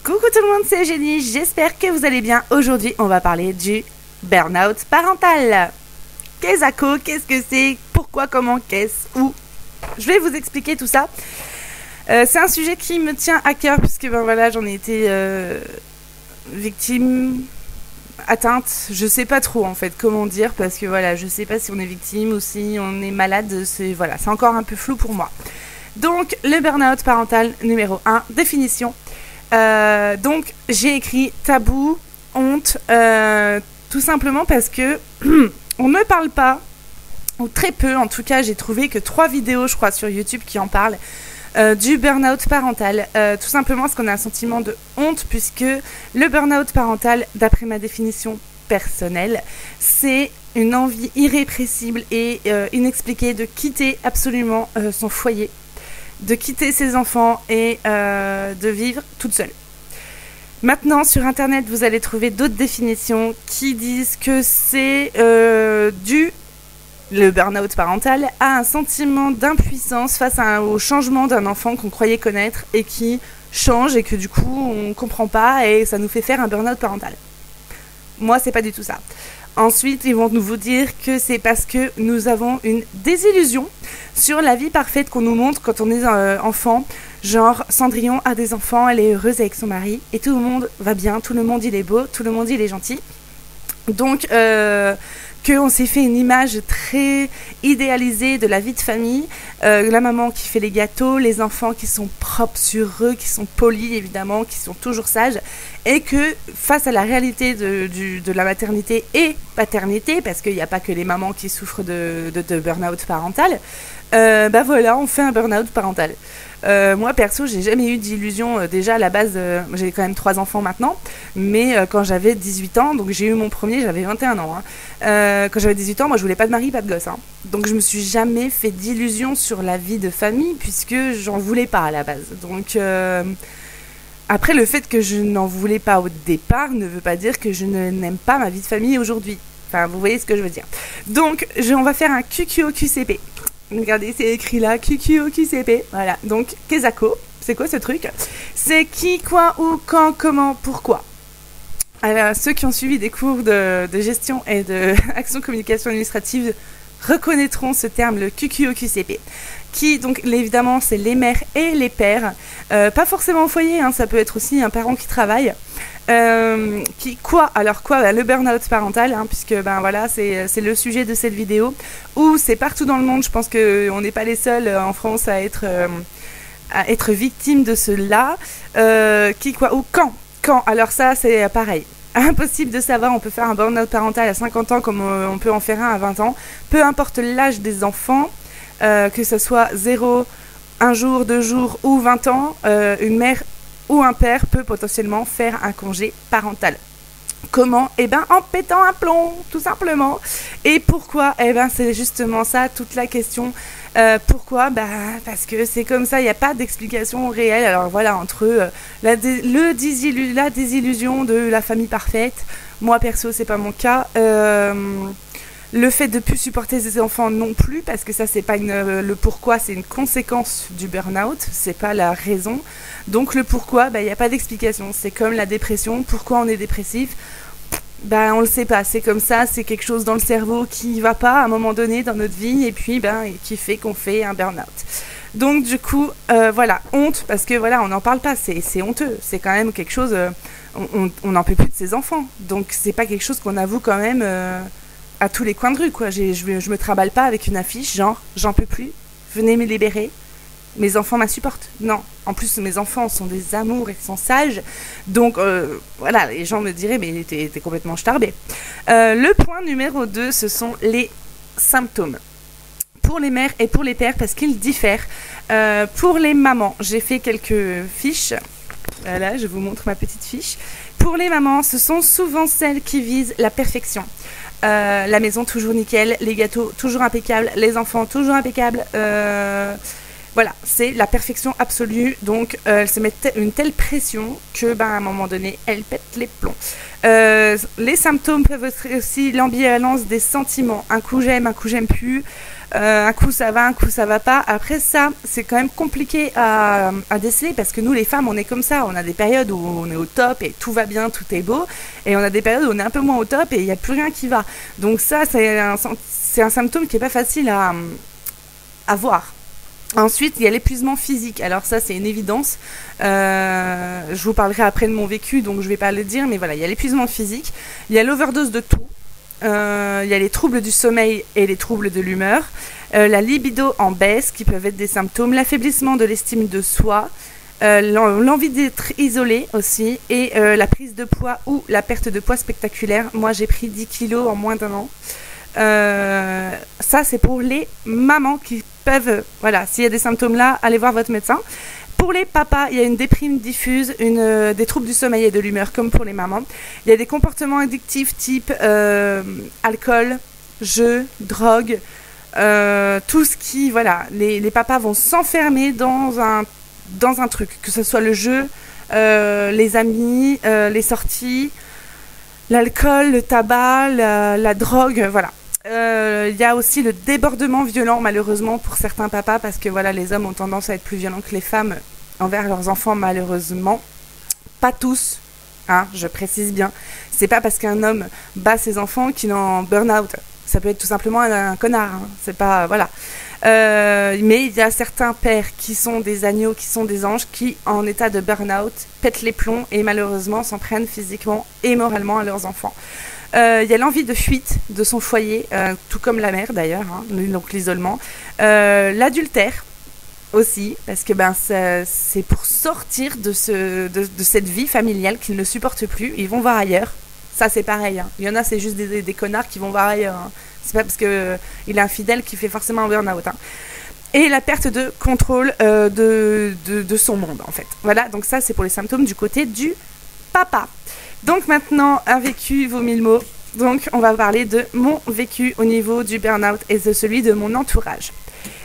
Coucou tout le monde, c'est Eugénie, j'espère que vous allez bien. Aujourd'hui, on va parler du burn-out parental. Qu'est-ce que c'est? Pourquoi? Comment? Qu'est-ce? Où? Je vais vous expliquer tout ça. C'est un sujet qui me tient à cœur puisque voilà, j'en ai été victime, atteinte. Je sais pas trop en fait comment dire parce que voilà, je sais pas si on est victime ou si on est malade. C'est encore un peu flou pour moi. Donc, le burn-out parental numéro 1, définition. Donc, j'ai écrit tabou, honte, tout simplement parce que on ne parle pas, ou très peu en tout cas. J'ai trouvé que 3 vidéos, je crois, sur YouTube qui en parlent du burn-out parental. Tout simplement parce qu'on a un sentiment de honte, puisque le burn-out parental, d'après ma définition personnelle, c'est une envie irrépressible et inexpliquée de quitter absolument son foyer, de quitter ses enfants et de vivre toute seule. Maintenant, sur Internet, vous allez trouver d'autres définitions qui disent que c'est le burn-out parental à un sentiment d'impuissance face au changement d'un enfant qu'on croyait connaître et qui change et que du coup, on ne comprend pas et ça nous fait faire un burn-out parental. Moi, c'est pas du tout ça. Ensuite, ils vont vous dire que c'est parce que nous avons une désillusion sur la vie parfaite qu'on nous montre quand on est enfant. Genre, Cendrillon a des enfants, elle est heureuse avec son mari, et tout le monde va bien, tout le monde il est beau, tout le monde il est gentil. Donc, qu'on s'est fait une image très idéalisée de la vie de famille, la maman qui fait les gâteaux, les enfants qui sont propres sur eux, qui sont polis évidemment, qui sont toujours sages, et que face à la réalité de la maternité et paternité, parce qu'il n'y a pas que les mamans qui souffrent de burn-out parental, voilà, on fait un burn-out parental. Moi perso, j'ai jamais eu d'illusion. Déjà à la base, j'ai quand même 3 enfants maintenant, mais quand j'avais 18 ans, donc j'ai eu mon premier, j'avais 21 ans. Quand j'avais 18 ans, moi je voulais pas de mari, pas de gosse. Donc je me suis jamais fait d'illusions sur la vie de famille puisque j'en voulais pas à la base. Donc après, le fait que je n'en voulais pas au départ ne veut pas dire que je n'aime pas ma vie de famille aujourd'hui. Enfin, vous voyez ce que je veux dire. Donc, on va faire un QQOQCP. Regardez, c'est écrit là, QQOQCP. Voilà, donc, Kezako, c'est quoi ce truc? C'est qui, quoi, où, quand, comment, pourquoi. Alors, ceux qui ont suivi des cours de gestion et de action communication administrative reconnaîtront ce terme, le QQOQCP. Qui, donc, évidemment, c'est les mères et les pères. Pas forcément au foyer, ça peut être aussi un parent qui travaille. Alors quoi, le burn-out parental, puisque voilà, c'est le sujet de cette vidéo, où c'est partout dans le monde. Je pense qu'on n'est pas les seuls en France à être victimes de cela. Qui, quoi, ou quand. Alors ça, c'est pareil. Impossible de savoir, on peut faire un burn-out parental à 50 ans comme on peut en faire un à 20 ans. Peu importe l'âge des enfants, que ce soit 0, 1 jour, 2 jours ou 20 ans, une mère ou un père peut potentiellement faire un congé parental. Comment? En pétant un plomb, tout simplement. Et pourquoi? C'est justement ça, toute la question. Pourquoi? Parce que c'est comme ça, il n'y a pas d'explication réelle. Alors voilà, entre la désillusion de la famille parfaite, moi perso, c'est pas mon cas. Le fait de ne plus supporter ses enfants non plus, parce que ça, c'est pas le pourquoi, c'est une conséquence du burn-out, c'est pas la raison. Donc le pourquoi, il n'y a pas d'explication. C'est comme la dépression. Pourquoi on est dépressif? On le sait pas. C'est comme ça, c'est quelque chose dans le cerveau qui va pas à un moment donné dans notre vie, et puis qui fait qu'on fait un burn-out. Donc du coup, voilà, honte, parce que voilà, on n'en parle pas, c'est honteux. C'est quand même quelque chose, on n'en peut plus de ses enfants. Donc c'est pas quelque chose qu'on avoue quand même à tous les coins de rue, quoi. Je me traballe pas avec une affiche genre j'en peux plus, venez me libérer, mes enfants m'insupportent. Non, en plus mes enfants sont des amours et sont sages, donc voilà, les gens me diraient mais t'es complètement starbé. Le point numéro 2, ce sont les symptômes pour les mères et pour les pères, parce qu'ils diffèrent. Pour les mamans, j'ai fait quelques fiches. Voilà, je vous montre ma petite fiche. Pour les mamans, ce sont souvent celles qui visent la perfection. La maison toujours nickel, les gâteaux toujours impeccables, les enfants toujours impeccables. Voilà, c'est la perfection absolue. Donc, elles se mettent une telle pression que, à un moment donné, elles pètent les plombs. Les symptômes peuvent être aussi l'ambivalence des sentiments. Un coup j'aime plus. Un coup ça va, un coup ça va pas. Après ça, c'est quand même compliqué à déceler parce que nous les femmes, on est comme ça. On a des périodes où on est au top et tout va bien, tout est beau. Et on a des périodes où on est un peu moins au top et il n'y a plus rien qui va. Donc ça, c'est un symptôme qui n'est pas facile à voir. Ensuite, il y a l'épuisement physique. Alors ça, c'est une évidence. Je vous parlerai après de mon vécu, donc je ne vais pas le dire. Mais voilà, il y a l'épuisement physique. Il y a l'overdose de tout. Il y a les troubles du sommeil et les troubles de l'humeur, la libido en baisse qui peuvent être des symptômes, l'affaiblissement de l'estime de soi, l'envie d'être isolé aussi et la prise de poids ou la perte de poids spectaculaire. Moi j'ai pris 10 kilos en moins d'un an. Ça c'est pour les mamans qui peuvent, voilà, s'il y a des symptômes là, allez voir votre médecin. Pour les papas, il y a une déprime diffuse, des troubles du sommeil et de l'humeur, comme pour les mamans. Il y a des comportements addictifs type alcool, jeux, drogue, tout ce qui, voilà, les papas vont s'enfermer dans un truc, que ce soit le jeu, les amis, les sorties, l'alcool, le tabac, la drogue, voilà. Il y a aussi le débordement violent malheureusement pour certains papas parce que voilà, les hommes ont tendance à être plus violents que les femmes envers leurs enfants malheureusement. Pas tous, hein, je précise bien. C'est pas parce qu'un homme bat ses enfants qu'il est en burn-out. Ça peut être tout simplement un connard. Hein. C'est pas voilà. Mais il y a certains pères qui sont des agneaux, qui sont des anges, qui en état de burn-out pètent les plombs et malheureusement s'en prennent physiquement et moralement à leurs enfants. Il y a l'envie de fuite de son foyer, tout comme la mère d'ailleurs, hein, donc l'isolement. L'adultère aussi, parce que c'est pour sortir de cette vie familiale qu'ils ne supportent plus. Ils vont voir ailleurs. Ça c'est pareil. Hein. Il y en a, c'est juste des connards qui vont voir ailleurs. Hein. C'est pas parce qu'il est infidèle qu'il fait forcément un burn-out. Hein. Et la perte de contrôle de son monde en fait. Voilà, donc ça c'est pour les symptômes du côté du papa. Donc maintenant, un vécu vaut 1000 mots. Donc on va parler de mon vécu au niveau du burn-out et de celui de mon entourage.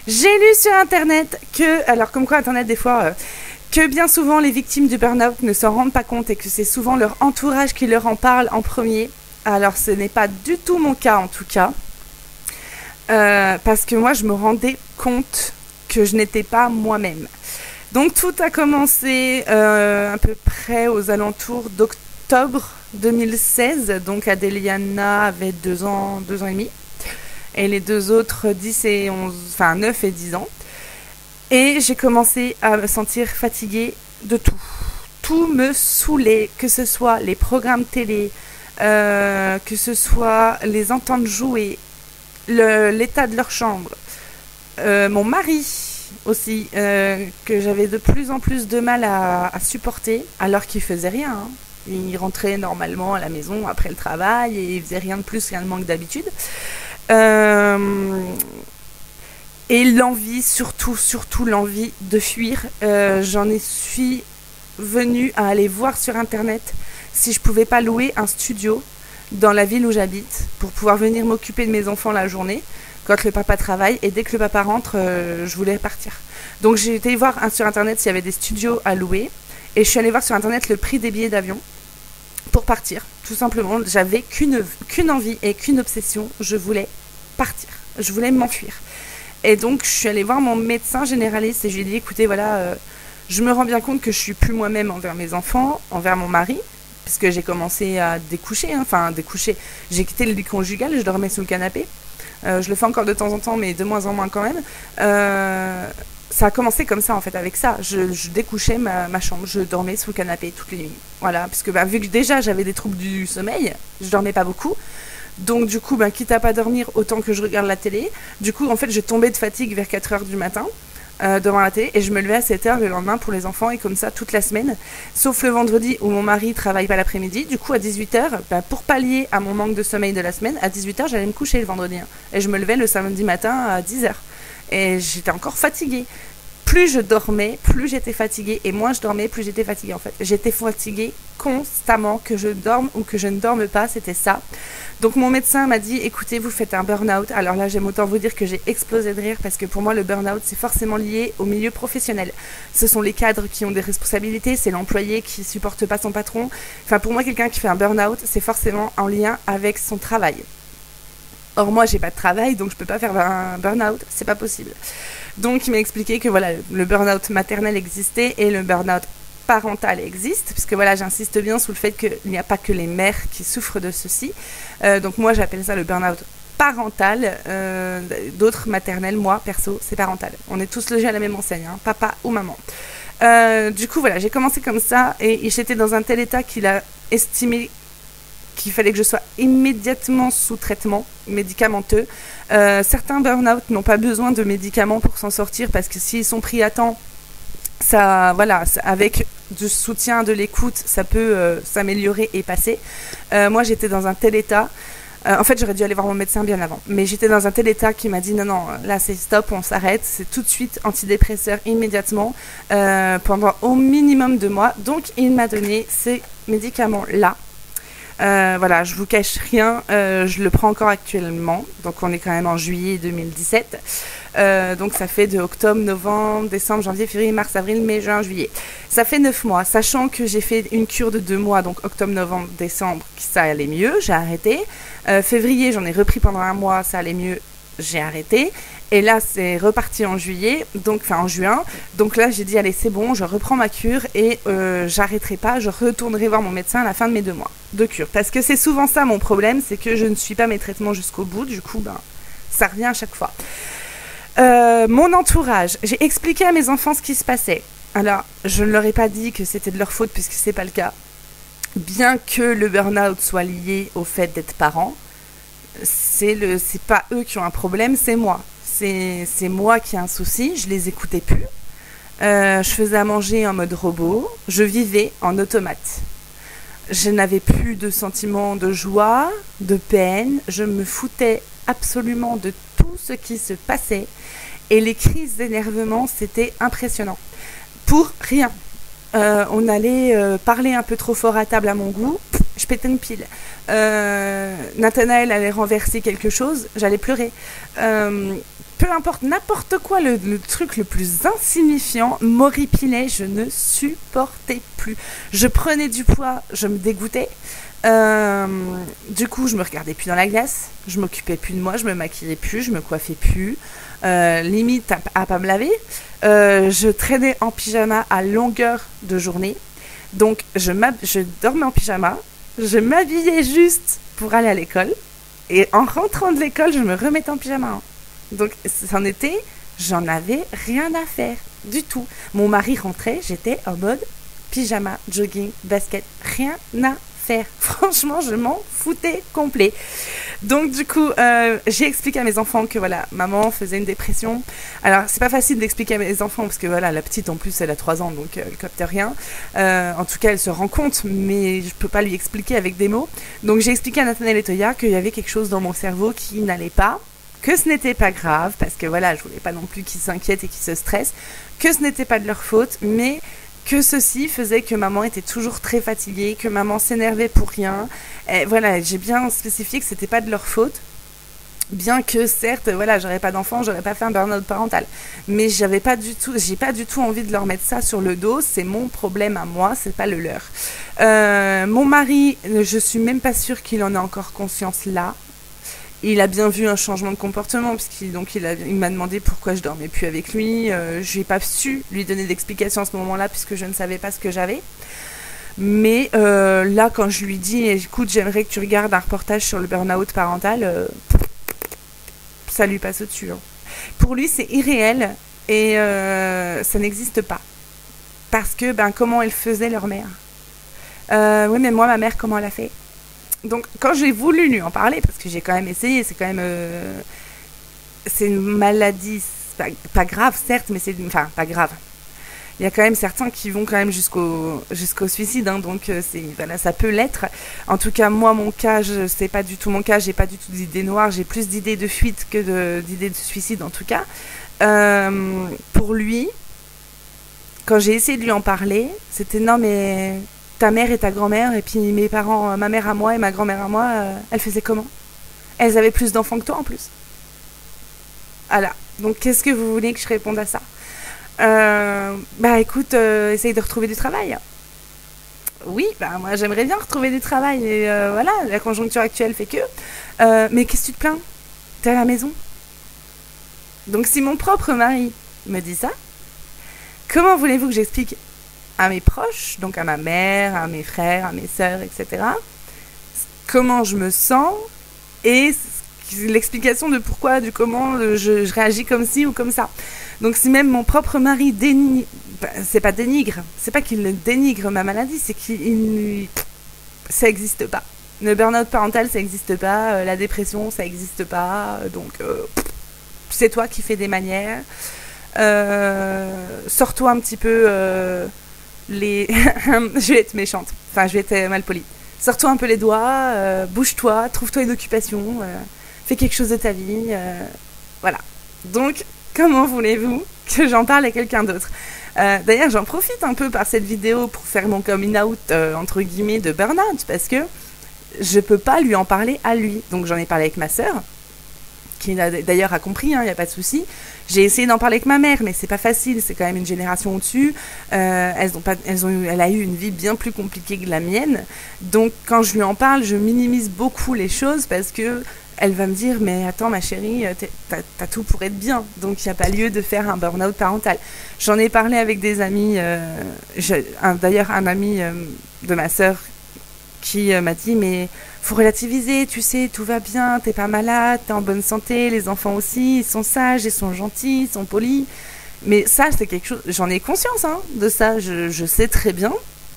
J'ai lu sur internet que, alors comme quoi internet des fois, que bien souvent les victimes du burn-out ne s'en rendent pas compte et que c'est souvent leur entourage qui leur en parle en premier. Alors ce n'est pas du tout mon cas en tout cas. Parce que moi je me rendais compte que je n'étais pas moi-même. Donc tout a commencé à peu près aux alentours d'octobre 2016. Donc Adéliana avait 2 ans et demi. Et les deux autres 10 et 11, enfin 9 et 10 ans. Et j'ai commencé à me sentir fatiguée de tout. Tout me saoulait, que ce soit les programmes télé, que ce soit les entendre jouer, l'état de leur chambre. Mon mari aussi, que j'avais de plus en plus de mal à supporter, alors qu'il faisait rien. Hein. Il rentrait normalement à la maison après le travail et il faisait rien de plus, rien de moins que d'habitude. Et l'envie, surtout l'envie de fuir. J'en suis venue à aller voir sur internet si je pouvais pas louer un studio dans la ville où j'habite pour pouvoir venir m'occuper de mes enfants la journée quand le papa travaille, et dès que le papa rentre, je voulais partir. Donc j'ai été voir sur internet s'il y avait des studios à louer et je suis allée voir sur internet le prix des billets d'avion pour partir. Tout simplement, j'avais qu'une envie et qu'une obsession, je voulais partir, je voulais m'enfuir. Et donc je suis allée voir mon médecin généraliste et je lui ai dit écoutez voilà, je me rends bien compte que je suis plus moi-même envers mes enfants, envers mon mari, puisque j'ai commencé à découcher, hein, j'ai quitté le lit conjugal, je dormais sous le canapé. Je le fais encore de temps en temps, mais de moins en moins quand même. Ça a commencé comme ça en fait, avec ça. Je découchais ma chambre, je dormais sous le canapé toutes les nuits. Voilà, parce que vu que déjà j'avais des troubles du sommeil, je dormais pas beaucoup. Donc du coup, quitte à pas dormir, autant que je regarde la télé. Du coup, en fait, je tombais de fatigue vers 4h du matin devant la télé et je me levais à 7h le lendemain pour les enfants et comme ça toute la semaine. Sauf le vendredi où mon mari travaille pas l'après-midi. Du coup, à 18h, pour pallier à mon manque de sommeil de la semaine, à 18h, j'allais me coucher le vendredi. Hein, et je me levais le samedi matin à 10h. Et j'étais encore fatiguée. Plus je dormais, plus j'étais fatiguée. Et moins je dormais, plus j'étais fatiguée en fait. J'étais fatiguée constamment, que je dorme ou que je ne dorme pas, c'était ça. Donc mon médecin m'a dit, écoutez, vous faites un burn-out. Alors là, j'aime autant vous dire que j'ai explosé de rire parce que pour moi, le burn-out, c'est forcément lié au milieu professionnel. Ce sont les cadres qui ont des responsabilités, c'est l'employé qui supporte pas son patron. Enfin, pour moi, quelqu'un qui fait un burn-out, c'est forcément en lien avec son travail. Or moi j'ai pas de travail donc je peux pas faire un burn-out, c'est pas possible. Donc il m'a expliqué que voilà, le burn-out maternel existait et le burn-out parental existe, puisque voilà, j'insiste bien sur le fait qu'il n'y a pas que les mères qui souffrent de ceci. Donc moi j'appelle ça le burn-out parental, d'autres maternels, moi perso c'est parental. On est tous logés à la même enseigne, hein, papa ou maman. Du coup voilà, j'ai commencé comme ça et j'étais dans un tel état qu'il a estimé qu'il fallait que je sois immédiatement sous traitement médicamenteux. Certains burn-out n'ont pas besoin de médicaments pour s'en sortir parce que s'ils sont pris à temps, ça, voilà, avec du soutien, de l'écoute, ça peut s'améliorer et passer. Moi, j'étais dans un tel état. En fait, j'aurais dû aller voir mon médecin bien avant. Mais j'étais dans un tel état qui m'a dit non, là c'est stop, on s'arrête. C'est tout de suite antidépresseur immédiatement pendant au minimum 2 mois. Donc, il m'a donné ces médicaments-là. Voilà, je vous cache rien, je le prends encore actuellement, donc on est quand même en juillet 2017, donc ça fait de octobre, novembre, décembre, janvier, février, mars, avril, mai, juin, juillet. Ça fait 9 mois, sachant que j'ai fait une cure de 2 mois, donc octobre, novembre, décembre, ça allait mieux, j'ai arrêté. Février, j'en ai repris pendant 1 mois, ça allait mieux, j'ai arrêté. Et là, c'est reparti en juillet, en juin. Donc là, j'ai dit, allez, c'est bon, je reprends ma cure et j'arrêterai pas, je retournerai voir mon médecin à la fin de mes 2 mois de cure. Parce que c'est souvent ça mon problème, c'est que je ne suis pas mes traitements jusqu'au bout. Du coup, ça revient à chaque fois. Mon entourage, j'ai expliqué à mes enfants ce qui se passait. Alors, je ne leur ai pas dit que c'était de leur faute, puisque c'est pas le cas. Bien que le burn-out soit lié au fait d'être parent, c'est pas eux qui ont un problème, c'est moi. C'est moi qui ai un souci, je les écoutais plus. Je faisais à manger en mode robot, je vivais en automate. Je n'avais plus de sentiments de joie, de peine, je me foutais absolument de tout ce qui se passait. Et les crises d'énervement, c'était impressionnant. Pour rien. On allait parler un peu trop fort à table à mon goût, je pétais une pile. Nathanaël allait renverser quelque chose, j'allais pleurer. Peu importe, n'importe quoi, le truc le plus insignifiant m'horripilait, je ne supportais plus. Je prenais du poids, je me dégoûtais. Du coup, je me regardais plus dans la glace, je m'occupais plus de moi, je me maquillais plus, je me coiffais plus. Limite à pas me laver. Je traînais en pyjama à longueur de journée. Donc, je dormais en pyjama. Je m'habillais juste pour aller à l'école. Et en rentrant de l'école, je me remettais en pyjama. Donc, j'en avais rien à faire du tout. Mon mari rentrait, j'étais en mode pyjama, jogging, basket, rien à faire. Franchement, je m'en foutais complet. Donc du coup, j'ai expliqué à mes enfants que voilà, maman faisait une dépression. Alors c'est pas facile d'expliquer à mes enfants parce que voilà, la petite en plus elle a 3 ans donc elle capte rien. En tout cas, elle se rend compte, mais je peux pas lui expliquer avec des mots. Donc j'ai expliqué à Nathanaël et Toya qu'il y avait quelque chose dans mon cerveau qui n'allait pas, que ce n'était pas grave parce que voilà, je voulais pas non plus qu'ils s'inquiètent et qu'ils se stressent, que ce n'était pas de leur faute, mais que ceci faisait que maman était toujours très fatiguée, que maman s'énervait pour rien. Et voilà, j'ai bien spécifié que c'était pas de leur faute. Bien que certes, voilà, j'aurais pas d'enfant, j'aurais pas fait un burn-out parental, mais j'ai pas du tout envie de leur mettre ça sur le dos. C'est mon problème à moi, c'est pas le leur. Mon mari, je suis même pas sûre qu'il en ait encore conscience là. Il a bien vu un changement de comportement puisqu'il m'a demandé pourquoi je dormais plus avec lui. Je n'ai pas su lui donner d'explication à ce moment-là puisque je ne savais pas ce que j'avais. Mais là, quand je lui dis, écoute, j'aimerais que tu regardes un reportage sur le burn-out parental, ça lui passe au-dessus. Hein. Pour lui, c'est irréel et ça n'existe pas. Parce que, comment elle faisait leur mère. Oui, mais moi, ma mère, comment elle a fait? Donc, quand j'ai voulu lui en parler, parce que j'ai quand même essayé, c'est quand même... c'est une maladie, pas grave, certes, mais pas grave. Il y a quand même certains qui vont quand même jusqu'au suicide, hein, donc voilà, ça peut l'être. En tout cas, moi, mon cas, c'est pas du tout mon cas, j'ai pas du tout d'idées noires, j'ai plus d'idées de fuite que d'idées de suicide, en tout cas. Pour lui, quand j'ai essayé de lui en parler, c'était non, mais... ta mère et ta grand-mère, et puis mes parents, ma mère à moi et ma grand-mère à moi, elles faisaient comment? Elles avaient plus d'enfants que toi en plus. Voilà. Donc qu'est-ce que vous voulez que je réponde à ça? Écoute, essaye de retrouver du travail. Oui, moi j'aimerais bien retrouver du travail, et voilà, la conjoncture actuelle fait que. Mais qu'est-ce que tu te plains? t'es à la maison. Donc si mon propre mari me dit ça, comment voulez-vous que j'explique à mes proches, donc à ma mère, à mes frères, à mes sœurs, etc., comment je me sens et l'explication de pourquoi, du comment je réagis comme ci ou comme ça. Donc si même mon propre mari dénigre, c'est pas dénigre, c'est pas qu'il dénigre ma maladie, c'est qu'il ça n'existe pas. Le burn-out parental, ça n'existe pas, la dépression, ça n'existe pas, donc c'est toi qui fais des manières. Sors-toi un petit peu les... je vais être méchante, enfin je vais être malpolie. Sors-toi un peu les doigts, bouge-toi, trouve-toi une occupation, fais quelque chose de ta vie, voilà. Donc, comment voulez-vous que j'en parle à quelqu'un d'autre? D'ailleurs, j'en profite un peu par cette vidéo pour faire mon coming out, entre guillemets, de burn-out, parce que je peux pas lui en parler à lui. Donc j'en ai parlé avec ma sœur, qui d'ailleurs a compris, il n'y a pas de souci. J'ai essayé d'en parler avec ma mère, mais c'est pas facile, c'est quand même une génération au-dessus. Elle a eu une vie bien plus compliquée que la mienne. Donc quand je lui en parle, je minimise beaucoup les choses parce que elle va me dire, mais attends ma chérie, t'as tout pour être bien, donc il n'y a pas lieu de faire un burn-out parental. J'en ai parlé avec des amis, d'ailleurs un ami de ma sœur qui m'a dit, mais faut relativiser, tu sais, tout va bien, t'es pas malade, t'es en bonne santé, les enfants aussi, ils sont sages, ils sont gentils, ils sont polis. Mais ça, c'est quelque chose, j'en ai conscience de ça, je sais très bien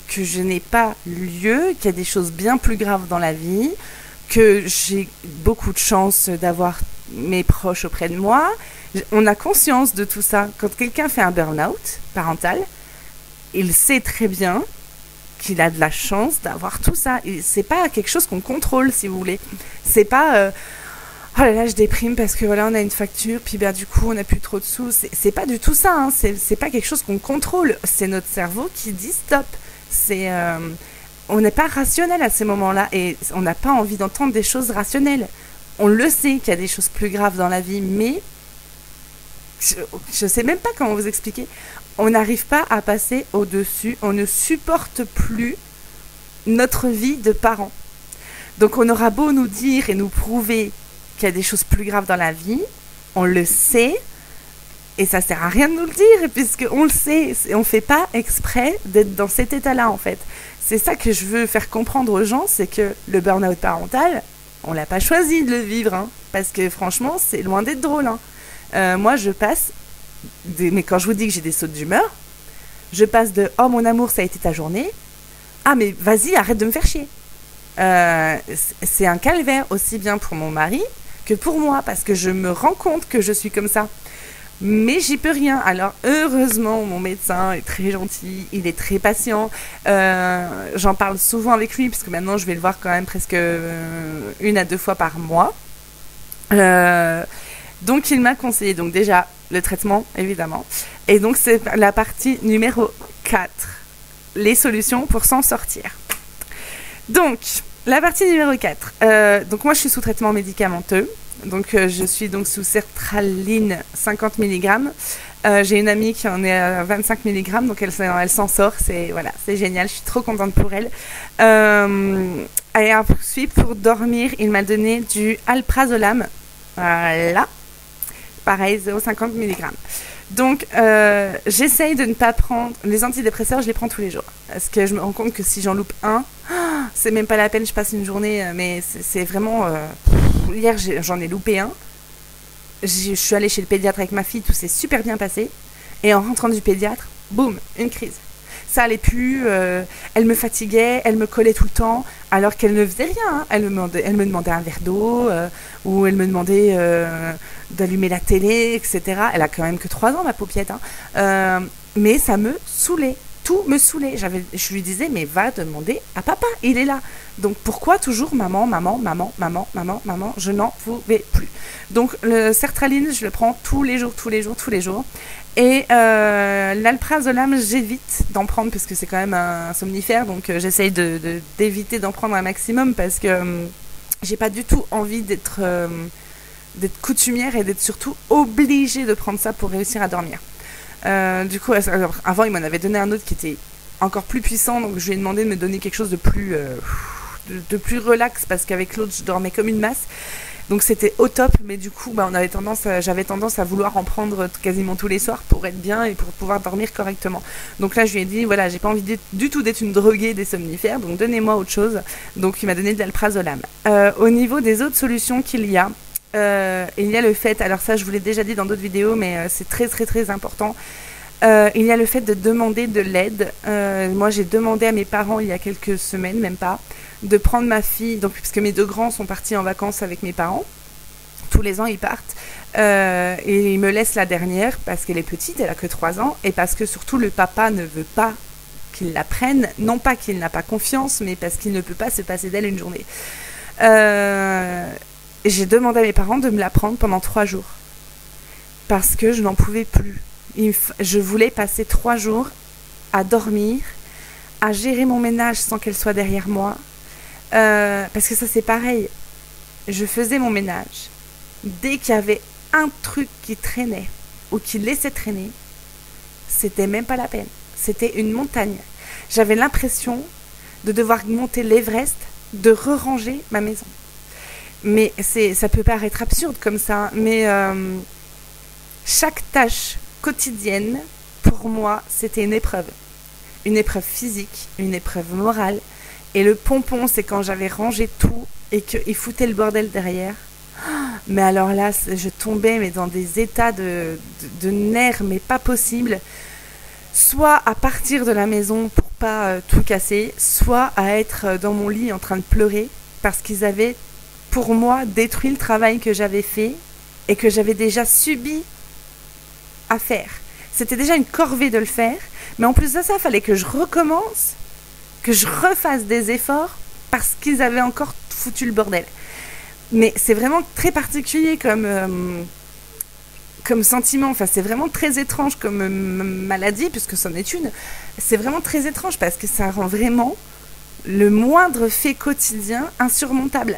que je n'ai pas lieu, qu'il y a des choses bien plus graves dans la vie, que j'ai beaucoup de chance d'avoir mes proches auprès de moi. On a conscience de tout ça. Quand quelqu'un fait un burn-out parental, il sait très bien qu'il a de la chance d'avoir tout ça. Et c'est pas quelque chose qu'on contrôle, si vous voulez. C'est pas oh là là, je déprime parce que voilà, on a une facture, puis ben, du coup, on n'a plus trop de sous. C'est pas du tout ça. C'est pas quelque chose qu'on contrôle. C'est notre cerveau qui dit stop. On n'est pas rationnel à ces moments-là et on n'a pas envie d'entendre des choses rationnelles. On le sait qu'il y a des choses plus graves dans la vie, mais je sais même pas comment vous expliquer. On n'arrive pas à passer au-dessus. On ne supporte plus notre vie de parents. Donc on aura beau nous dire et nous prouver qu'il y a des choses plus graves dans la vie, on le sait, et ça sert à rien de nous le dire, puisqu'on le sait, on ne fait pas exprès d'être dans cet état-là, en fait. C'est ça que je veux faire comprendre aux gens, c'est que le burn-out parental, on l'a pas choisi de le vivre, parce que franchement, c'est loin d'être drôle. Moi, je passe, mais quand je vous dis que j'ai des sautes d'humeur, je passe de « Oh, mon amour, ça a été ta journée » Ah, mais vas-y, arrête de me faire chier. C'est un calvaire aussi bien pour mon mari que pour moi, parce que je me rends compte que je suis comme ça. Mais j'y peux rien. Alors heureusement, mon médecin est très gentil, il est très patient. J'en parle souvent avec lui, parce que maintenant je vais le voir quand même presque 1 à 2 fois par mois. Donc il m'a conseillé donc déjà le traitement, évidemment. Et donc c'est la partie numéro 4, les solutions pour s'en sortir. Donc, la partie numéro 4. Donc moi je suis sous traitement médicamenteux. Donc je suis donc sous sertraline 50 mg. J'ai une amie qui en est à 25 mg, donc elle s'en sort. C'est génial, je suis trop contente pour elle. Et ensuite, pour dormir, il m'a donné du alprazolam. Voilà. Pareil, 0,50 mg. Donc, j'essaye de ne pas prendre... Les antidépresseurs, je les prends tous les jours. Parce que je me rends compte que si j'en loupe un, c'est même pas la peine, je passe une journée... Mais c'est vraiment... Hier, j'en ai loupé un. Je suis allée chez le pédiatre avec ma fille, tout s'est super bien passé. Et en rentrant du pédiatre, boum, une crise. Ça allait plus, elle me fatiguait, elle me collait tout le temps, alors qu'elle ne faisait rien. Elle me demandait un verre d'eau, ou elle me demandait d'allumer la télé, etc. Elle a quand même que 3 ans, ma paupiette. Mais ça me saoulait. Tout me saoulait. Je lui disais, mais va demander à papa, il est là. Donc pourquoi toujours maman, je n'en pouvais plus. Donc le sertraline, je le prends tous les jours. Et l'alprazolam, j'évite d'en prendre parce que c'est quand même un somnifère, donc j'essaye d'éviter d'en prendre un maximum parce que j'ai pas du tout envie d'être coutumière et d'être surtout obligée de prendre ça pour réussir à dormir. Du coup, avant, il m'en avait donné un autre qui était encore plus puissant, donc je lui ai demandé de me donner quelque chose de plus relax, parce qu'avec l'autre, je dormais comme une masse. Donc c'était au top, mais du coup, j'avais tendance à vouloir en prendre quasiment tous les soirs pour être bien et pour pouvoir dormir correctement. Donc là, je lui ai dit, voilà, j'ai pas envie du tout d'être une droguée des somnifères, donc donnez-moi autre chose. Donc il m'a donné de l'alprazolam. Au niveau des autres solutions qu'il y a, il y a le fait, alors ça je vous l'ai déjà dit dans d'autres vidéos, mais c'est très très très important. Il y a le fait de demander de l'aide. Moi j'ai demandé à mes parents il y a quelques semaines, même pas, de prendre ma fille, donc, puisque mes 2 grands sont partis en vacances avec mes parents. Tous les ans ils partent. Et ils me laissent la dernière parce qu'elle est petite, elle a que 3 ans, et parce que surtout le papa ne veut pas qu'il la prenne, non pas qu'il n'a pas confiance, mais parce qu'il ne peut pas se passer d'elle une journée. J'ai demandé à mes parents de me la prendre pendant 3 jours. Parce que je n'en pouvais plus. Je voulais passer 3 jours à dormir, à gérer mon ménage sans qu'elle soit derrière moi. Parce que ça c'est pareil. Je faisais mon ménage. Dès qu'il y avait un truc qui traînait ou qui laissait traîner, c'était même pas la peine. C'était une montagne. J'avais l'impression de devoir monter l'Everest, de re-ranger ma maison. Mais ça peut paraître absurde comme ça, mais chaque tâche quotidienne, pour moi, c'était une épreuve. Une épreuve physique, une épreuve morale. Et le pompon, c'est quand j'avais rangé tout et qu'il foutait le bordel derrière. Mais alors là, je tombais mais dans des états de nerfs, mais pas possible. Soit à partir de la maison pour pas tout casser, soit à être dans mon lit en train de pleurer parce qu'ils avaient, pour moi, détruit le travail que j'avais fait et que j'avais déjà subi à faire. C'était déjà une corvée de le faire, mais en plus de ça, il fallait que je recommence, que je refasse des efforts parce qu'ils avaient encore foutu le bordel. Mais c'est vraiment très particulier comme sentiment, enfin c'est vraiment très étrange comme maladie, puisque c'en est une. C'est vraiment très étrange parce que ça rend vraiment le moindre fait quotidien insurmontable.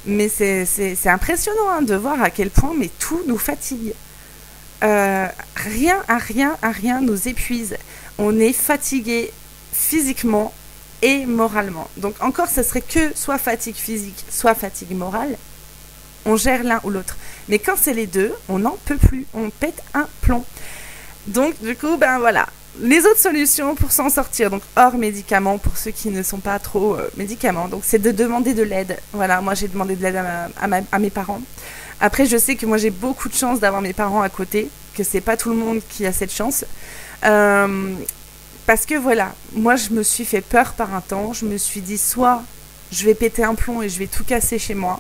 Mais c'est impressionnant hein, de voir à quel point mais tout nous fatigue. Rien nous épuise. On est fatigué physiquement et moralement. Donc encore, ce serait que soit fatigue physique, soit fatigue morale. On gère l'un ou l'autre. Mais quand c'est les deux, on n'en peut plus. On pète un plomb. Donc du coup, ben voilà. Les autres solutions pour s'en sortir, donc hors médicaments, pour ceux qui ne sont pas trop médicaments, donc c'est de demander de l'aide. Voilà, moi j'ai demandé de l'aide à mes parents. Après, je sais que moi j'ai beaucoup de chance d'avoir mes parents à côté, que c'est pas tout le monde qui a cette chance. Parce que voilà, moi je me suis fait peur par un temps. Je me suis dit soit je vais péter un plomb et je vais tout casser chez moi,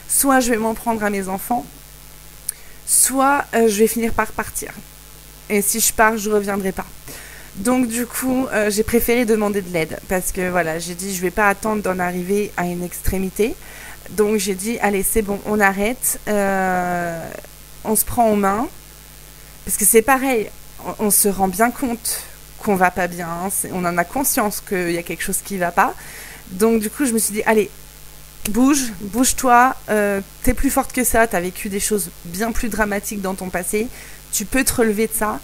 soit je vais m'en prendre à mes enfants, soit je vais finir par partir. Et si je pars, je reviendrai pas. Donc du coup, j'ai préféré demander de l'aide parce que voilà, j'ai dit je vais pas attendre d'en arriver à une extrémité. Donc j'ai dit allez c'est bon, on arrête, on se prend en main parce que c'est pareil, on se rend bien compte qu'on va pas bien, hein, on en a conscience qu'il y a quelque chose qui va pas. Donc du coup je me suis dit allez bouge-toi, t'es plus forte que ça, t'as vécu des choses bien plus dramatiques dans ton passé, tu peux te relever de ça.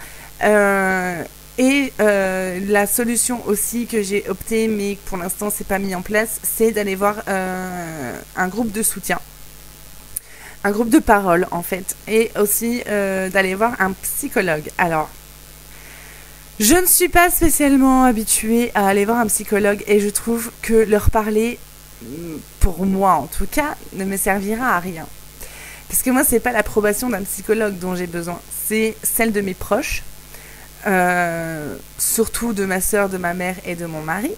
Et la solution aussi que j'ai optée, mais pour l'instant c'est pas mis en place, c'est d'aller voir un groupe de soutien, un groupe de parole en fait, et aussi d'aller voir un psychologue. Alors, je ne suis pas spécialement habituée à aller voir un psychologue et je trouve que leur parler, pour moi en tout cas, ne me servira à rien. Parce que moi, c'est pas l'approbation d'un psychologue dont j'ai besoin, c'est celle de mes proches. Surtout de ma sœur, de ma mère et de mon mari.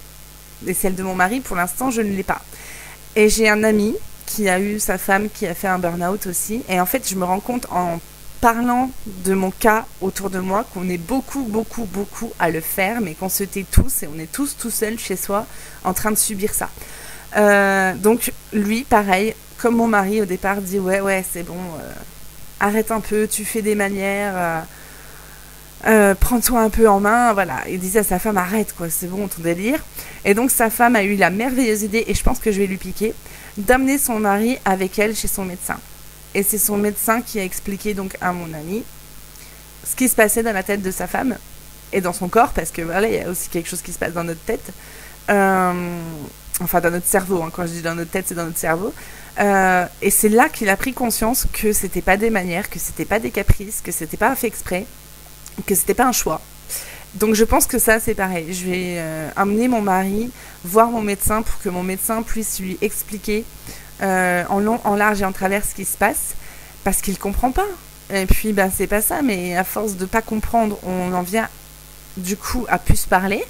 Et celle de mon mari, pour l'instant, je ne l'ai pas. Et j'ai un ami qui a eu sa femme qui a fait un burn-out aussi. Et en fait, je me rends compte en parlant de mon cas autour de moi qu'on est beaucoup à le faire, mais qu'on se tait tous et on est tous tout seuls chez soi en train de subir ça. Donc lui, pareil, comme mon mari au départ, dit ouais, c'est bon, arrête un peu, tu fais des manières... prends-toi un peu en main, voilà. Il disait à sa femme arrête quoi, c'est bon ton délire. Et donc sa femme a eu la merveilleuse idée, et je pense que je vais lui piquer, d'amener son mari avec elle chez son médecin. Et c'est son médecin qui a expliqué donc à mon ami ce qui se passait dans la tête de sa femme et dans son corps, parce que voilà, il y a aussi quelque chose qui se passe dans notre tête. enfin dans notre cerveau, hein. Quand je dis dans notre tête, c'est dans notre cerveau. Et c'est là qu'il a pris conscience que c'était pas des manières, que c'était pas des caprices, que c'était pas fait exprès, que c'était pas un choix. Donc je pense que ça c'est pareil. Je vais amener mon mari voir mon médecin pour que mon médecin puisse lui expliquer en long, en large et en travers ce qui se passe, parce qu'il comprend pas. Et puis ben c'est pas ça, mais à force de pas comprendre, on en vient du coup à plus se parler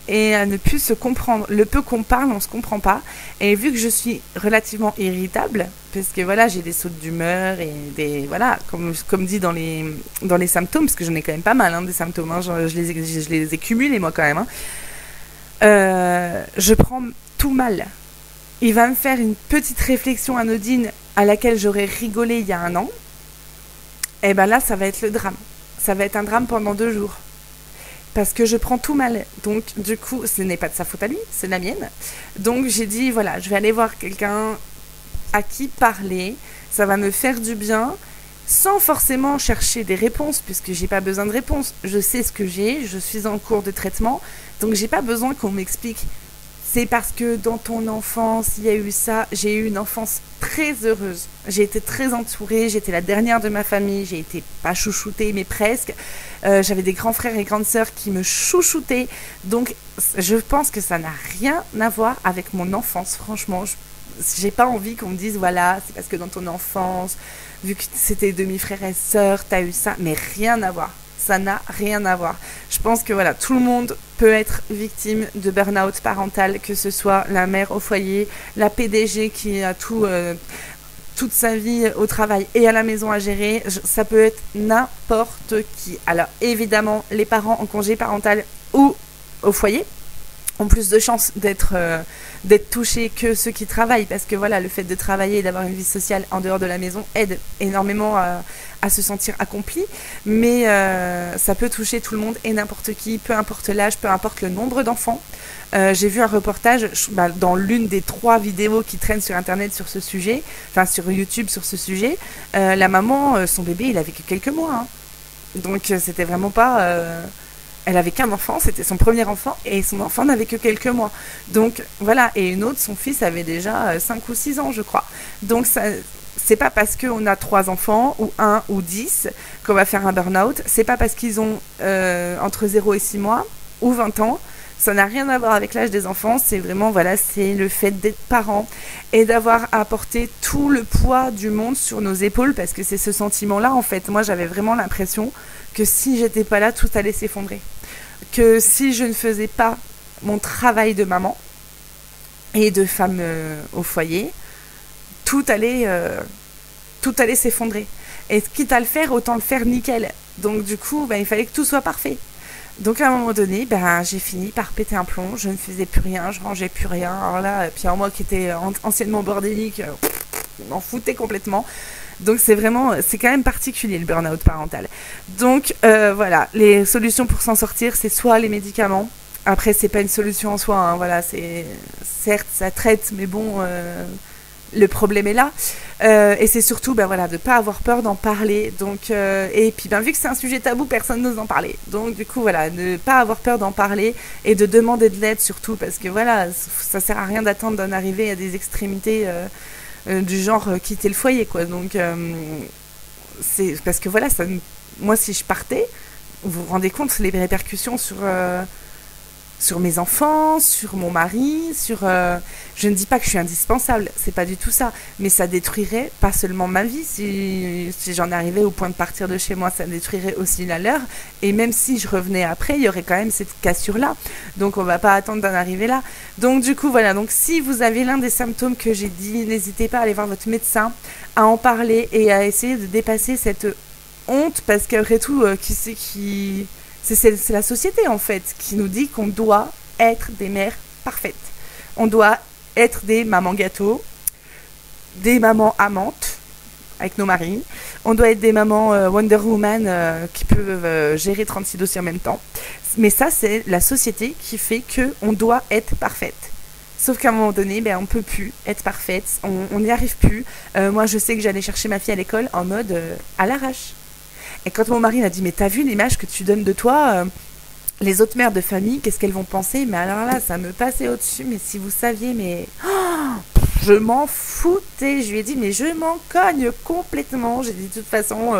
et à ne plus se comprendre. Le peu qu'on parle, on se comprend pas. Et vu que je suis relativement irritable, parce que voilà, j'ai des sautes d'humeur et des voilà, comme dit dans les symptômes, parce que j'en ai quand même pas mal, hein, des symptômes. Hein, je les ai cumulés moi quand même. Hein. Je prends tout mal. Il va me faire une petite réflexion anodine à laquelle j'aurais rigolé il y a un an. Et ben là, ça va être le drame. Ça va être un drame pendant 2 jours. Parce que je prends tout mal. Donc, du coup, ce n'est pas de sa faute à lui, c'est de la mienne. Donc, j'ai dit, voilà, je vais aller voir quelqu'un à qui parler. Ça va me faire du bien, sans forcément chercher des réponses, puisque j'ai pas besoin de réponses. Je sais ce que j'ai, je suis en cours de traitement, donc j'ai pas besoin qu'on m'explique. C'est parce que dans ton enfance, il y a eu ça. J'ai eu une enfance très heureuse. J'ai été très entourée. J'étais la dernière de ma famille. J'ai été pas chouchoutée, mais presque. J'avais des grands frères et grandes sœurs qui me chouchoutaient. Donc, je pense que ça n'a rien à voir avec mon enfance. Franchement, j'ai pas envie qu'on me dise, voilà, c'est parce que dans ton enfance, vu que c'était demi-frères et sœurs, t'as eu ça. Mais rien à voir. Ça n'a rien à voir. Je pense que voilà, tout le monde peut être victime de burn-out parental, que ce soit la mère au foyer, la PDG qui a toute sa vie au travail et à la maison à gérer. Ça peut être n'importe qui. Alors évidemment, les parents en congé parental ou au foyer ont plus de chances d'être touchés que ceux qui travaillent, parce que voilà, le fait de travailler et d'avoir une vie sociale en dehors de la maison aide énormément à se sentir accompli, mais ça peut toucher tout le monde et n'importe qui, peu importe l'âge, peu importe le nombre d'enfants. J'ai vu un reportage dans l'une des 3 vidéos qui traînent sur internet sur ce sujet, enfin sur YouTube sur ce sujet. La maman, son bébé, il avait que quelques mois, hein. Donc c'était vraiment pas... Elle avait qu'un enfant, c'était son premier enfant, et son enfant n'avait que quelques mois. Donc voilà, et une autre, son fils avait déjà 5 ou 6 ans, je crois. Donc ça, c'est pas parce qu'on a 3 enfants, ou 1 ou 10, qu'on va faire un burn-out. C'est pas parce qu'ils ont entre 0 et 6 mois, ou 20 ans. Ça n'a rien à voir avec l'âge des enfants, c'est vraiment, voilà, c'est le fait d'être parent et d'avoir à porter tout le poids du monde sur nos épaules, parce que c'est ce sentiment-là, en fait. Moi, j'avais vraiment l'impression que si j'étais pas là, tout allait s'effondrer. Que si je ne faisais pas mon travail de maman et de femme au foyer, tout allait s'effondrer. Et quitte à le faire, autant le faire nickel. Donc du coup, il fallait que tout soit parfait. Donc à un moment donné, j'ai fini par péter un plomb. Je ne faisais plus rien, je rangeais plus rien. Alors là, puis moi qui étais anciennement bordélique, je m'en foutais complètement. Donc c'est quand même particulier le burn-out parental. Donc voilà, les solutions pour s'en sortir, c'est soit les médicaments. Après, c'est pas une solution en soi, hein, voilà, certes ça traite, mais bon, le problème est là. Et c'est surtout, voilà, de pas avoir peur d'en parler. Donc et puis vu que c'est un sujet tabou, personne n'ose en parler. Donc du coup voilà, ne pas avoir peur d'en parler et de demander de l'aide surtout, parce que voilà, ça sert à rien d'attendre d'en arriver à des extrémités. Du genre quitter le foyer, quoi. Donc c'est parce que voilà, moi si je partais, vous vous rendez compte les répercussions sur mes enfants, sur mon mari, je ne dis pas que je suis indispensable, c'est pas du tout ça, mais ça détruirait pas seulement ma vie. Si j'en arrivais au point de partir de chez moi, ça détruirait aussi la leur, et même si je revenais après, il y aurait quand même cette cassure là. Donc on va pas attendre d'en arriver là. Donc du coup voilà, donc si vous avez l'un des symptômes que j'ai dit, n'hésitez pas à aller voir votre médecin, à en parler et à essayer de dépasser cette honte, parce qu'après tout, c'est la société, en fait, qui nous dit qu'on doit être des mères parfaites. On doit être des mamans gâteaux, des mamans amantes avec nos maris. On doit être des mamans Wonder Woman qui peuvent gérer 36 dossiers en même temps. Mais ça, c'est la société qui fait qu'on doit être parfaite. Sauf qu'à un moment donné, on ne peut plus être parfaite. On n'y arrive plus. Moi, je sais que j'allais chercher ma fille à l'école en mode à l'arrache. Et quand mon mari m'a dit, mais t'as vu l'image que tu donnes de toi, les autres mères de famille, qu'est-ce qu'elles vont penser? Mais alors là, ça me passait au-dessus, mais si vous saviez, mais je m'en foutais. Je lui ai dit, mais je m'en cogne complètement. J'ai dit, de toute façon,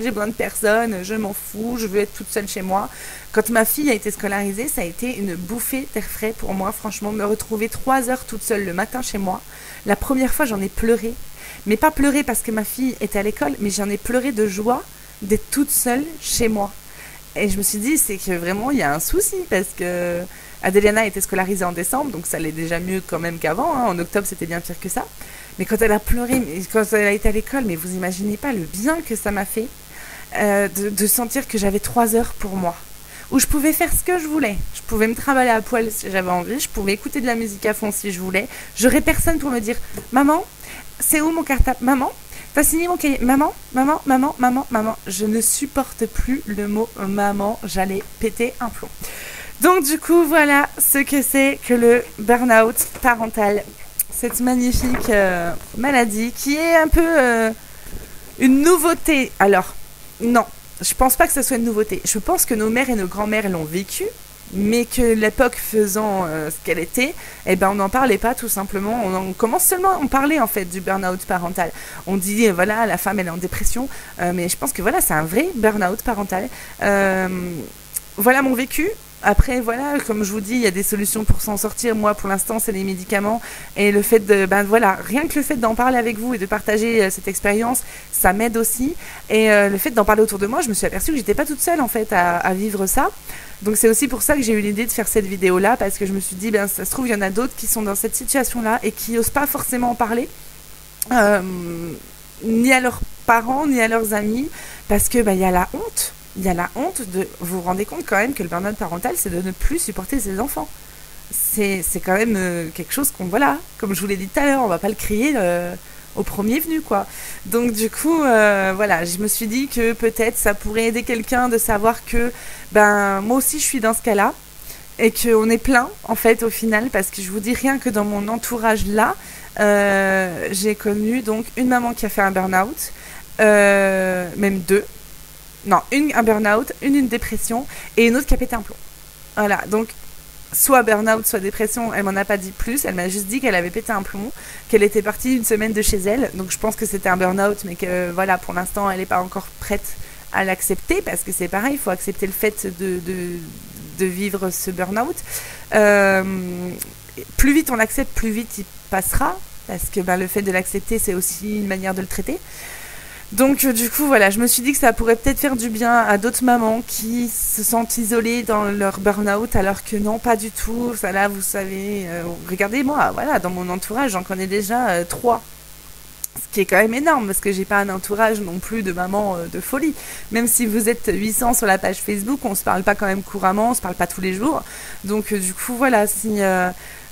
j'ai besoin de personne, je m'en fous, je veux être toute seule chez moi. Quand ma fille a été scolarisée, ça a été une bouffée d'air frais pour moi, franchement, me retrouver 3 heures toute seule le matin chez moi. La première fois, j'en ai pleuré. Mais pas pleuré parce que ma fille était à l'école, mais j'en ai pleuré de joie d'être toute seule chez moi. Et je me suis dit, c'est que vraiment, il y a un souci, parce que Adeliana a été scolarisée en décembre, donc ça allait déjà mieux quand même qu'avant. Hein. En octobre, c'était bien pire que ça. Mais quand elle a pleuré, quand elle a été à l'école, mais vous imaginez pas le bien que ça m'a fait de sentir que j'avais 3 heures pour moi. Où je pouvais faire ce que je voulais. Je pouvais me travailler à poil si j'avais envie, je pouvais écouter de la musique à fond si je voulais. J'aurais personne pour me dire, maman, c'est où mon cartable? Maman, t'as signé mon cahier? Maman, maman, maman, maman, maman. Je ne supporte plus le mot maman. J'allais péter un plomb. Donc du coup, voilà ce que c'est que le burn-out parental. Cette magnifique maladie qui est un peu une nouveauté. Alors, non, je pense pas que ce soit une nouveauté. Je pense que nos mères et nos grands-mères l'ont vécu. Mais que l'époque faisant ce qu'elle était, eh ben on n'en parlait pas tout simplement. On commence seulement à en parler en fait du burn-out parental. On dit voilà, la femme elle est en dépression, mais je pense que voilà, c'est un vrai burn-out parental. Voilà mon vécu. Après voilà, comme je vous dis, il y a des solutions pour s'en sortir. Moi pour l'instant c'est les médicaments et le fait de voilà, rien que le fait d'en parler avec vous et de partager cette expérience, ça m'aide aussi. Et le fait d'en parler autour de moi, je me suis aperçue que j'étais pas toute seule en fait à vivre ça. Donc c'est aussi pour ça que j'ai eu l'idée de faire cette vidéo là, parce que je me suis dit ça se trouve il y en a d'autres qui sont dans cette situation là et qui n'osent pas forcément en parler, ni à leurs parents ni à leurs amis, parce que il y a la honte. Il y a la honte de... Vous vous rendez compte quand même que le burn-out parental, c'est de ne plus supporter ses enfants. C'est quand même quelque chose qu'on... Voilà, comme je vous l'ai dit tout à l'heure, on va pas le crier au premier venu, quoi. Donc du coup, voilà, je me suis dit que peut-être ça pourrait aider quelqu'un de savoir que moi aussi je suis dans ce cas-là et qu'on est plein, en fait, au final, parce que je vous dis rien que dans mon entourage là, j'ai connu donc une maman qui a fait un burn-out, même deux. Non, un burn-out, une dépression, et une autre qui a pété un plomb. Voilà, donc, soit burn-out, soit dépression, elle m'en a pas dit plus, elle m'a juste dit qu'elle avait pété un plomb, qu'elle était partie une semaine de chez elle, donc je pense que c'était un burn-out, mais que, voilà, pour l'instant, elle n'est pas encore prête à l'accepter, parce que c'est pareil, il faut accepter le fait de vivre ce burn-out. Plus vite on l'accepte, plus vite il passera, parce que le fait de l'accepter, c'est aussi une manière de le traiter. Donc du coup voilà, je me suis dit que ça pourrait peut-être faire du bien à d'autres mamans qui se sentent isolées dans leur burn-out, alors que non, pas du tout. Ça là, vous savez, regardez-moi, voilà, dans mon entourage, j'en connais déjà 3. Ce qui est quand même énorme, parce que j'ai pas un entourage non plus de mamans de folie. Même si vous êtes 800 sur la page Facebook, on se parle pas quand même couramment, on se parle pas tous les jours. Donc du coup voilà, si...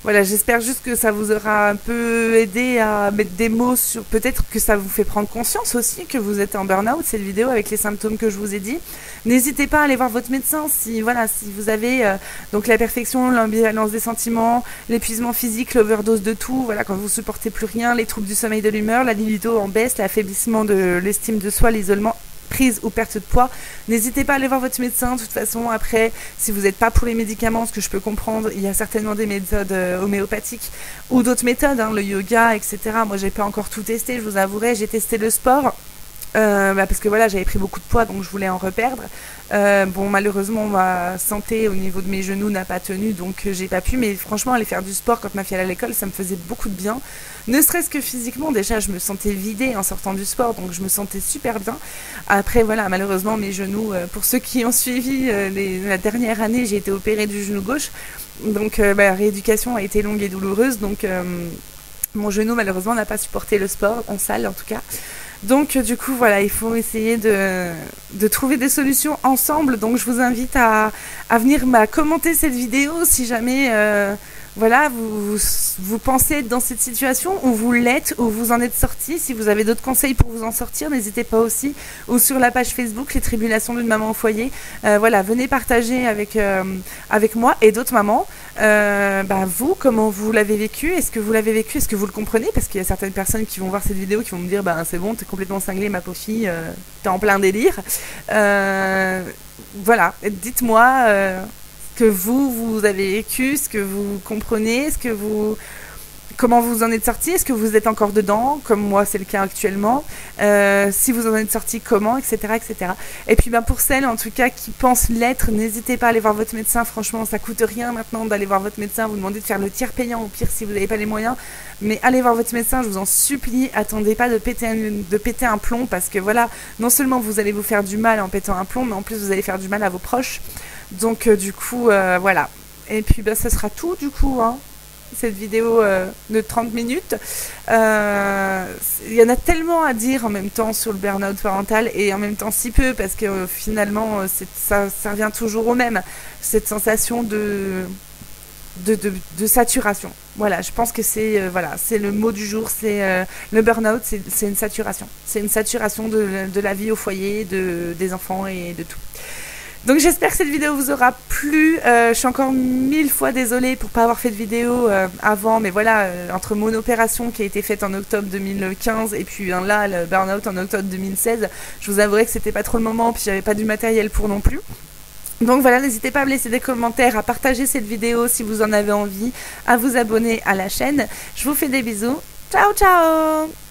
Voilà, j'espère juste que ça vous aura un peu aidé à mettre des mots sur... Peut-être que ça vous fait prendre conscience aussi que vous êtes en burn-out, cette vidéo avec les symptômes que je vous ai dit. N'hésitez pas à aller voir votre médecin si vous avez donc la perfection, l'ambivalence des sentiments, l'épuisement physique, l'overdose de tout, voilà, quand vous supportez plus rien, les troubles du sommeil, de l'humeur, la libido en baisse, l'affaiblissement de l'estime de soi, l'isolement, prise ou perte de poids, n'hésitez pas à aller voir votre médecin. De toute façon, après, si vous n'êtes pas pour les médicaments, ce que je peux comprendre, il y a certainement des méthodes homéopathiques ou d'autres méthodes, le yoga, etc. Moi, j'ai pas encore tout testé, je vous avouerai. J'ai testé le sport, parce que voilà, j'avais pris beaucoup de poids, donc je voulais en reperdre. Malheureusement, ma santé au niveau de mes genoux n'a pas tenu, donc j'ai pas pu. Mais franchement, aller faire du sport quand ma fille allait à l'école, ça me faisait beaucoup de bien. Ne serait-ce que physiquement, déjà, je me sentais vidée en sortant du sport, donc je me sentais super bien. Après, voilà, malheureusement, mes genoux, pour ceux qui ont suivi la dernière année, j'ai été opérée du genou gauche. Donc, la rééducation a été longue et douloureuse, donc mon genou, malheureusement, n'a pas supporté le sport, en salle en tout cas. Donc du coup voilà, il faut essayer de trouver des solutions ensemble. Donc je vous invite à venir commenter cette vidéo si jamais vous pensez être dans cette situation, ou vous l'êtes, ou vous en êtes sorti. Si vous avez d'autres conseils pour vous en sortir, n'hésitez pas aussi. Ou sur la page Facebook, les tribulations d'une maman au foyer. Venez partager avec moi et d'autres mamans. Vous, comment vous l'avez vécu? Est-ce que vous l'avez vécu? Est-ce que vous le comprenez? Parce qu'il y a certaines personnes qui vont voir cette vidéo qui vont me dire c'est bon, t'es complètement cinglée ma pauvre fille, t'es en plein délire. Voilà, dites-moi que vous avez vécu, ce que vous comprenez, comment vous en êtes sorti, est-ce que vous êtes encore dedans, comme moi c'est le cas actuellement, si vous en êtes sorti, comment, etc., etc. Et puis pour celles en tout cas qui pensent l'être, n'hésitez pas à aller voir votre médecin, franchement ça coûte rien maintenant d'aller voir votre médecin, vous demandez de faire le tiers payant au pire si vous n'avez pas les moyens, mais allez voir votre médecin, je vous en supplie, attendez pas de péter un plomb, parce que voilà, non seulement vous allez vous faire du mal en pétant un plomb, mais en plus vous allez faire du mal à vos proches, donc du coup voilà. Et puis ce sera tout du coup, hein, cette vidéo de 30 minutes. Il y en a tellement à dire en même temps sur le burn-out parental, et en même temps si peu, parce que finalement ça revient toujours au même, cette sensation de saturation. Voilà, je pense que c'est le mot du jour, c'est le burn-out, c'est une saturation. C'est une saturation de la vie au foyer, des enfants et de tout. Donc j'espère que cette vidéo vous aura plu. Je suis encore 1000 fois désolée pour pas avoir fait de vidéo avant, mais voilà, entre mon opération qui a été faite en octobre 2015 et puis là, le burn-out en octobre 2016, je vous avouerai que c'était pas trop le moment, puis j'avais pas du matériel pour non plus. Donc voilà, n'hésitez pas à me laisser des commentaires, à partager cette vidéo si vous en avez envie, à vous abonner à la chaîne. Je vous fais des bisous. Ciao, ciao!